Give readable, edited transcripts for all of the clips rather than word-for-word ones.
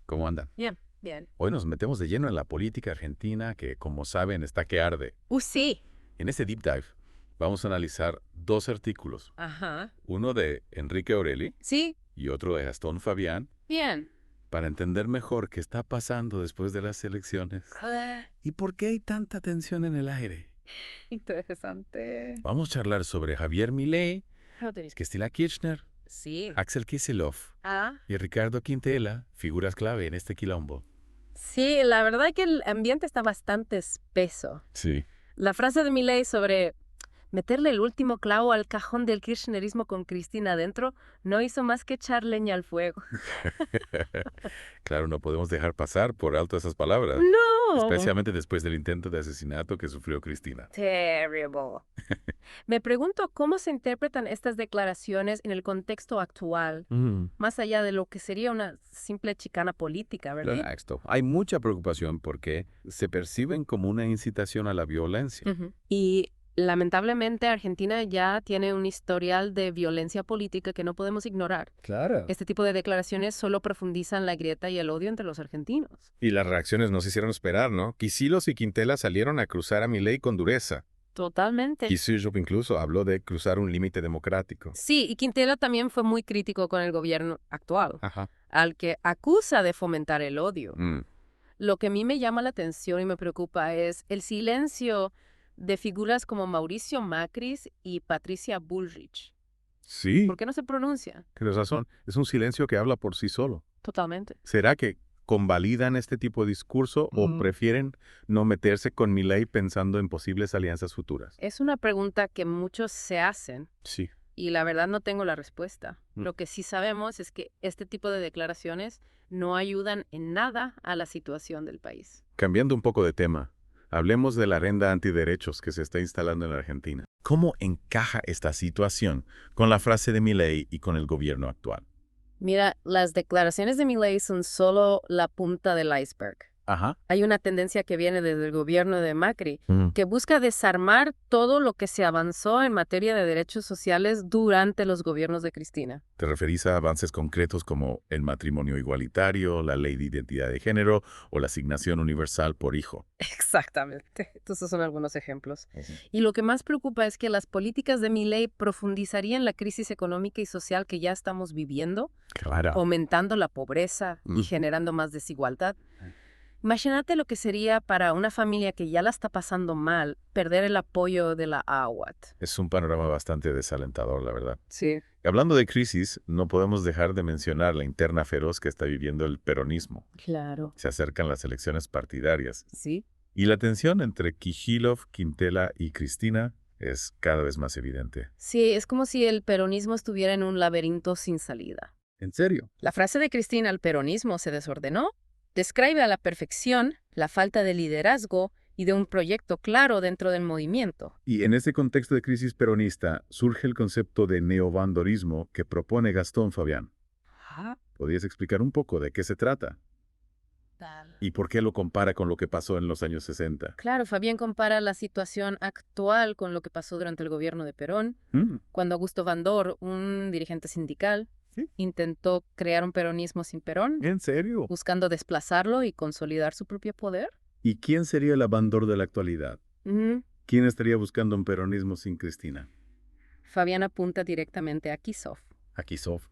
¿Cómo andan? Bien, bien. Hoy nos metemos de lleno en la política argentina que, como saben, está que arde. Sí. En este deep dive vamos a analizar dos artículos, Ajá. uno de Enrique Aureli Sí. y otro de Gastón Fabián, Bien. para entender mejor qué está pasando después de las elecciones y por qué hay tanta tensión en el aire. Interesante. Vamos a charlar sobre Javier Milei, Rodríguez. Cristina Kirchner, Sí. Axel Kicillof Ah. y Ricardo Quintela, figuras clave en este quilombo. Sí, la verdad es que el ambiente está bastante espeso. Sí. La frase de Milei sobre meterle el último clavo al cajón del kirchnerismo con Cristina adentro no hizo más que echar leña al fuego. Claro, no podemos dejar pasar por alto esas palabras, No. especialmente después del intento de asesinato que sufrió Cristina. Terrible. Me pregunto cómo se interpretan estas declaraciones en el contexto actual, más allá de lo que sería una simple chicana política, ¿verdad? Exacto. Hay mucha preocupación porque se perciben como una incitación a la violencia. Ujú. Y lamentablemente Argentina ya tiene un historial de violencia política que no podemos ignorar. Claro. Este tipo de declaraciones solo profundizan la grieta y el odio entre los argentinos. Y las reacciones no se hicieron esperar, ¿no? Kicillof y Quintela salieron a cruzar a Milei con dureza. Totalmente. Kicillof incluso habló de cruzar un límite democrático. Sí, y Quintela también fue muy crítico con el gobierno actual, Ajá. al que acusa de fomentar el odio. Mm. Lo que a mí me llama la atención y me preocupa es el silencio de figuras como Mauricio Macri y Patricia Bullrich. Sí, ¿Por qué no se pronuncia? tienes razón. Es un silencio que habla por sí solo. Totalmente. ¿Será que convalidan este tipo de discurso o prefieren no meterse con Milei pensando en posibles alianzas futuras? Es una pregunta que muchos se hacen Sí. y la verdad no tengo la respuesta. Mm. Lo que sí sabemos es que este tipo de declaraciones no ayudan en nada a la situación del país. Cambiando un poco de tema, hablemos de la arenda antiderechos que se está instalando en Argentina. ¿Cómo encaja esta situación con la frase de Milei y con el gobierno actual? Mira, las declaraciones de Milei son solo la punta del iceberg. Ajá. Hay una tendencia que viene desde el gobierno de Macri Mm. que busca desarmar todo lo que se avanzó en materia de derechos sociales durante los gobiernos de Cristina. ¿Te referís a avances concretos como el matrimonio igualitario, la ley de identidad de género o la asignación universal por hijo? Exactamente. Estos son algunos ejemplos. Y lo que más preocupa es que las políticas de Milei profundizarían la crisis económica y social que ya estamos viviendo, Claro. aumentando la pobreza y generando más desigualdad. Imagínate lo que sería para una familia que ya la está pasando mal perder el apoyo de la AUAT. Es un panorama bastante desalentador, la verdad. Sí. Hablando de crisis, no podemos dejar de mencionar la interna feroz que está viviendo el peronismo. Claro. Se acercan las elecciones partidarias. Sí. Y la tensión entre Kicillof, Quintela y Cristina es cada vez más evidente. Sí, es como si el peronismo estuviera en un laberinto sin salida. ¿En serio? La frase de Cristina, el peronismo se desordenó, describe a la perfección la falta de liderazgo y de un proyecto claro dentro del movimiento. Y en ese contexto de crisis peronista surge el concepto de neobandorismo que propone Gastón Fabián. ¿Podrías explicar un poco de qué se trata? ¿Y por qué lo compara con lo que pasó en los años 60? Claro, Fabián compara la situación actual con lo que pasó durante el gobierno de Perón, cuando Augusto Bandor, un dirigente sindical, ¿Sí? intentó crear un peronismo sin Perón, ¿En serio? buscando desplazarlo y consolidar su propio poder. ¿Y quién sería el Bandor de la actualidad? Ujú. ¿Quién estaría buscando un peronismo sin Cristina? Fabián apunta directamente a Kicillof. A Kicillof.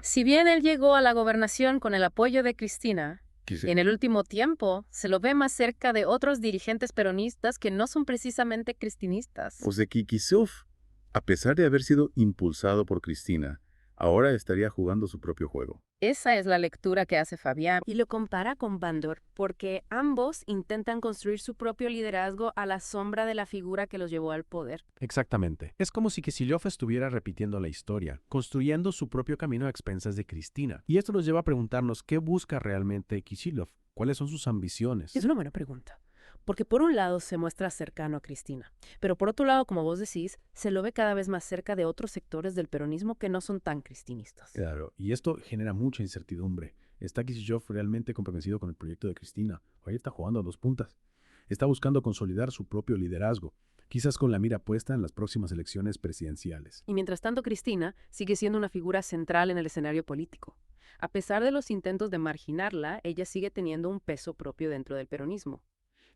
Si bien él llegó a la gobernación con el apoyo de Cristina, en el último tiempo se lo ve más cerca de otros dirigentes peronistas que no son precisamente cristinistas. O sea que Kicillof, a pesar de haber sido impulsado por Cristina, ahora estaría jugando su propio juego. Esa es la lectura que hace Fabián. Y lo compara con Bandor, porque ambos intentan construir su propio liderazgo a la sombra de la figura que los llevó al poder. Exactamente. Es como si Kicillof estuviera repitiendo la historia, construyendo su propio camino a expensas de Cristina. Y esto nos lleva a preguntarnos qué busca realmente Kicillof, cuáles son sus ambiciones. Es una buena pregunta. Porque por un lado se muestra cercano a Cristina, pero por otro lado, como vos decís, se lo ve cada vez más cerca de otros sectores del peronismo que no son tan cristinistas. Claro, y esto genera mucha incertidumbre. ¿Está Kicillof realmente convencido con el proyecto de Cristina? ¿O ahí está jugando a dos puntas? Está buscando consolidar su propio liderazgo. quizás con la mira puesta en las próximas elecciones presidenciales. Y mientras tanto, Cristina sigue siendo una figura central en el escenario político. A pesar de los intentos de marginarla, ella sigue teniendo un peso propio dentro del peronismo,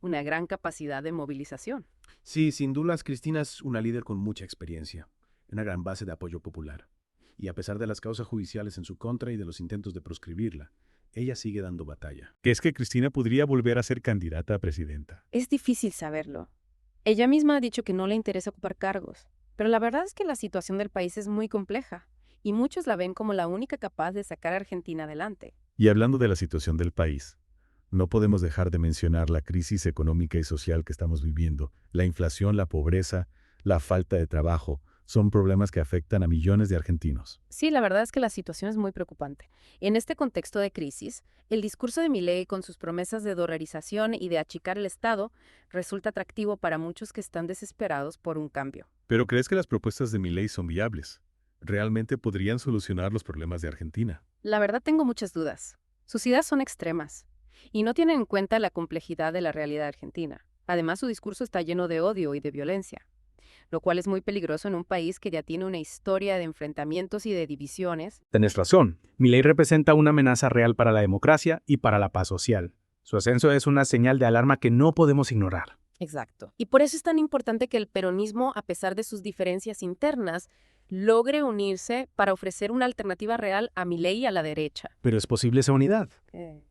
una gran capacidad de movilización. Sí, sin dudas, Cristina es una líder con mucha experiencia, una gran base de apoyo popular. Y a pesar de las causas judiciales en su contra y de los intentos de proscribirla, ella sigue dando batalla. ¿Es que Cristina podría volver a ser candidata a presidenta? Es difícil saberlo. Ella misma ha dicho que no le interesa ocupar cargos, pero la verdad es que la situación del país es muy compleja, y muchos la ven como la única capaz de sacar a Argentina adelante. Y hablando de la situación del país, no podemos dejar de mencionar la crisis económica y social que estamos viviendo. La inflación, la pobreza, la falta de trabajo, son problemas que afectan a millones de argentinos. Sí, la verdad es que la situación es muy preocupante. En este contexto de crisis, el discurso de Milei con sus promesas de dolarización y de achicar el Estado resulta atractivo para muchos que están desesperados por un cambio. ¿Pero crees que las propuestas de Milei son viables? ¿Realmente podrían solucionar los problemas de Argentina? La verdad tengo muchas dudas. Sus ideas son extremas y no tienen en cuenta la complejidad de la realidad argentina. Además, su discurso está lleno de odio y de violencia, lo cual es muy peligroso en un país que ya tiene una historia de enfrentamientos y de divisiones. Tenés razón. Milei representa una amenaza real para la democracia y para la paz social. Su ascenso es una señal de alarma que no podemos ignorar. Exacto. Y por eso es tan importante que el peronismo, a pesar de sus diferencias internas, logre unirse para ofrecer una alternativa real a Milei y a la derecha. Pero es posible esa unidad.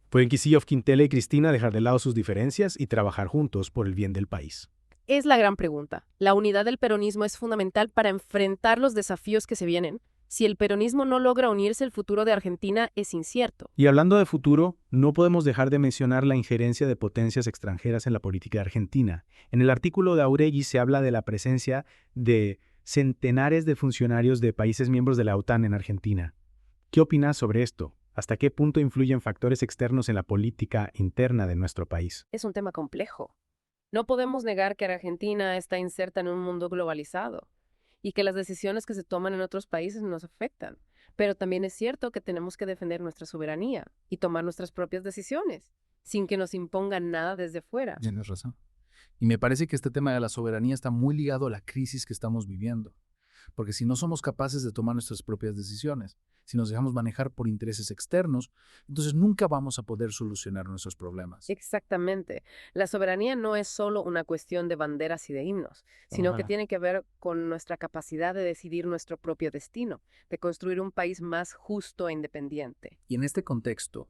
¿Pueden Kicillof, Quintela y Cristina dejar de lado sus diferencias y trabajar juntos por el bien del país? Es la gran pregunta. La unidad del peronismo es fundamental para enfrentar los desafíos que se vienen. Si el peronismo no logra unirse, el futuro de Argentina es incierto. Y hablando de futuro, no podemos dejar de mencionar la injerencia de potencias extranjeras en la política argentina. En el artículo de Jáuregui se habla de la presencia de centenares de funcionarios de países miembros de la OTAN en Argentina. ¿Qué opinas sobre esto? ¿Hasta qué punto influyen factores externos en la política interna de nuestro país? Es un tema complejo. No podemos negar que Argentina está inserta en un mundo globalizado y que las decisiones que se toman en otros países nos afectan. Pero también es cierto que tenemos que defender nuestra soberanía y tomar nuestras propias decisiones, sin que nos impongan nada desde fuera. Tienes razón. Y me parece que este tema de la soberanía está muy ligado a la crisis que estamos viviendo. Porque si no somos capaces de tomar nuestras propias decisiones, si nos dejamos manejar por intereses externos, entonces nunca vamos a poder solucionar nuestros problemas. Exactamente. La soberanía no es solo una cuestión de banderas y de himnos, sino que tiene que ver con nuestra capacidad de decidir nuestro propio destino, de construir un país más justo e independiente. Y en este contexto,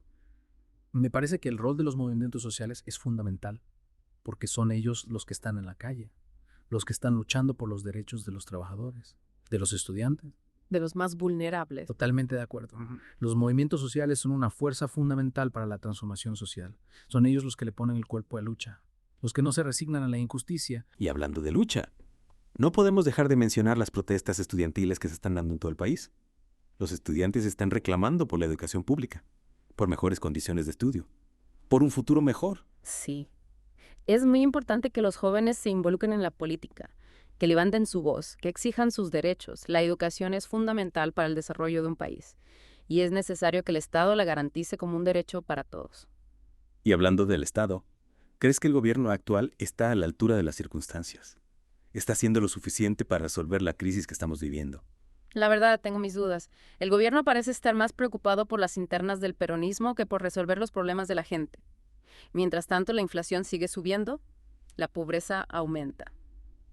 me parece que el rol de los movimientos sociales es fundamental, porque son ellos los que están en la calle, los que están luchando por los derechos de los trabajadores, de los estudiantes. De los más vulnerables. Totalmente de acuerdo. Los movimientos sociales son una fuerza fundamental para la transformación social. Son ellos los que le ponen el cuerpo a lucha, los que no se resignan a la injusticia. Y hablando de lucha, no podemos dejar de mencionar las protestas estudiantiles que se están dando en todo el país. Los estudiantes están reclamando por la educación pública, por mejores condiciones de estudio, por un futuro mejor. Sí. Es muy importante que los jóvenes se involucren en la política, que levanten su voz, que exijan sus derechos. La educación es fundamental para el desarrollo de un país y es necesario que el Estado la garantice como un derecho para todos. Y hablando del Estado, ¿crees que el gobierno actual está a la altura de las circunstancias? ¿Está haciendo lo suficiente para resolver la crisis que estamos viviendo? La verdad, tengo mis dudas. El gobierno parece estar más preocupado por las internas del peronismo que por resolver los problemas de la gente. Mientras tanto, la inflación sigue subiendo, la pobreza aumenta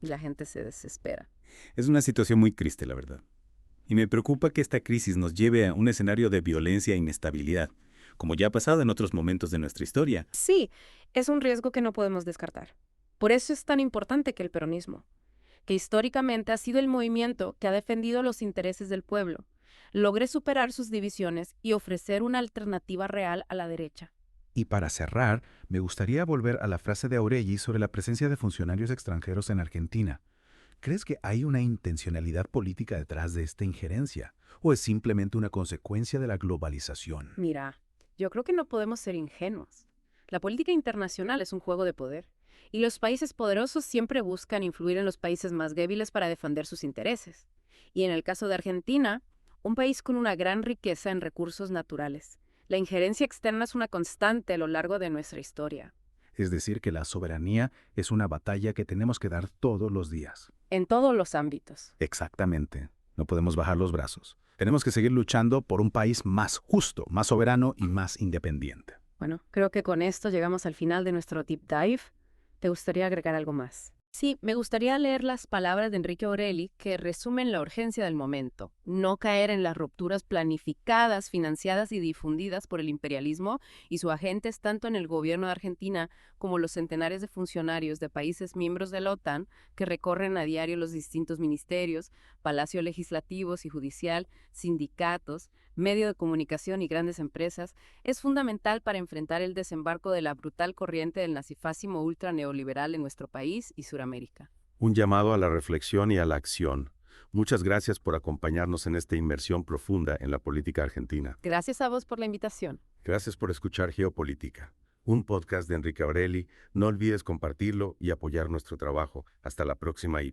y la gente se desespera. Es una situación muy triste, la verdad. Y me preocupa que esta crisis nos lleve a un escenario de violencia e inestabilidad, como ya ha pasado en otros momentos de nuestra historia. Sí, es un riesgo que no podemos descartar. Por eso es tan importante que el peronismo, que históricamente ha sido el movimiento que ha defendido los intereses del pueblo, logre superar sus divisiones y ofrecer una alternativa real a la derecha. Y para cerrar, me gustaría volver a la frase de Jáuregui sobre la presencia de funcionarios extranjeros en Argentina. ¿Crees que hay una intencionalidad política detrás de esta injerencia? ¿O es simplemente una consecuencia de la globalización? Mira, yo creo que no podemos ser ingenuos. La política internacional es un juego de poder, y los países poderosos siempre buscan influir en los países más débiles para defender sus intereses. Y en el caso de Argentina, un país con una gran riqueza en recursos naturales. La injerencia externa es una constante a lo largo de nuestra historia. Es decir, que la soberanía es una batalla que tenemos que dar todos los días. En todos los ámbitos. Exactamente. No podemos bajar los brazos. Tenemos que seguir luchando por un país más justo, más soberano y más independiente. Bueno, creo que con esto llegamos al final de nuestro deep dive. ¿Te gustaría agregar algo más? Sí, me gustaría leer las palabras de Enrique Aureli que resumen la urgencia del momento. No caer en las rupturas planificadas, financiadas y difundidas por el imperialismo y sus agentes tanto en el gobierno de Argentina como los centenares de funcionarios de países miembros de la OTAN que recorren a diario los distintos ministerios, palacios legislativos y judicial, sindicatos, medios de comunicación y grandes empresas, es fundamental para enfrentar el desembarco de la brutal corriente del nazifáscimo ultraneoliberal en nuestro país y Suramérica. Un llamado a la reflexión y a la acción. Muchas gracias por acompañarnos en esta inmersión profunda en la política argentina. Gracias a vos por la invitación. Gracias por escuchar Geopolítica, un podcast de Enrique Aureli. No olvides compartirlo y apoyar nuestro trabajo. Hasta la próxima y